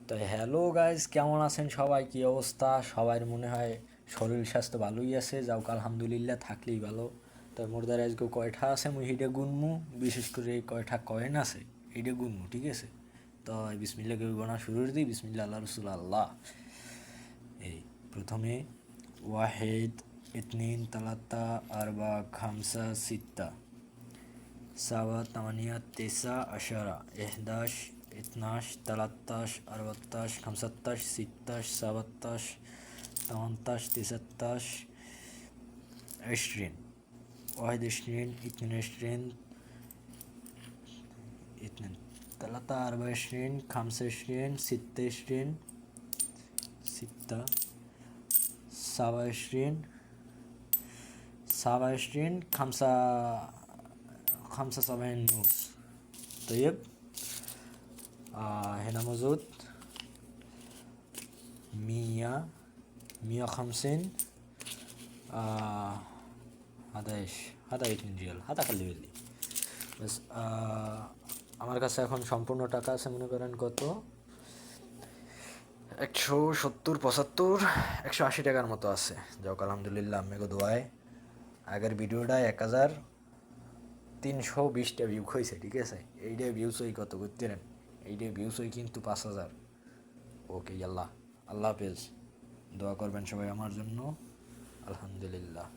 তো hello guys, কেমন আছেন সবাই? কি অবস্থা সবার? মনে হয় শরীর স্বাস্থ্য ভালোই আছে, যাও আলহামদুলিল্লাহ, থাকলেই ভালো। তো মোর দ্বারা আজকে কয়টা আছে মুই হিডে গুনমু, বিশেষ করে কয়টা কয়েন আছে এইটা গুনমু, ঠিক আছে? তো বিসমিল্লা কেউ গোনা শুরু দিই। বিসমিল্লা আল্লাহ রসুল আল্লাহ। এই প্রথমে ওয়াহেদ, ইতনিন, তালাতা, আরবা, খামসা, সিত্তা, সাবা, তামানিয়া, তেসা, আশারা, এহদাশ, ইতনাশ, তালাত্তাশ, আরবাত্তাশ, খামসাত্তাশ, সিত্তাশ, সাবাত্তাশ, তামান্তাশ, তিসাত্তাশ, عشرين. واحد وعشرين، اثنين وعشرين، اثنين، ثلاثة، أربعة وعشرين، خمسة وعشرين، ستة وعشرين، ستة، سبعة وعشرين، سبعة وعشرين، خمسة سبعين نص. طيب هنا موجود مية، مية وخمسين. هذا ايش؟ هذا 18 রিয়াল, হাতা খালি বেলি বাস। আমার কাছে এখন সম্পূর্ণ টাকা আছে, মনে করেন কত, 170, 75, 180 টাকার মতো আছে। যাক আলহামদুলিল্লাহ, আম্মেকে দোয়ায়। আগের ভিডিওটা 1320টা ভিউ হয়েছে, ঠিক আছে? এইটা ভিউস ওই কত করতে নেন, এইটা ভিউস ওই কিন্তু 5000। ওকে, আল্লাহ আল্লাহ হাফেজ। দোয়া করবেন সবাই আমার জন্য। আলহামদুলিল্লাহ।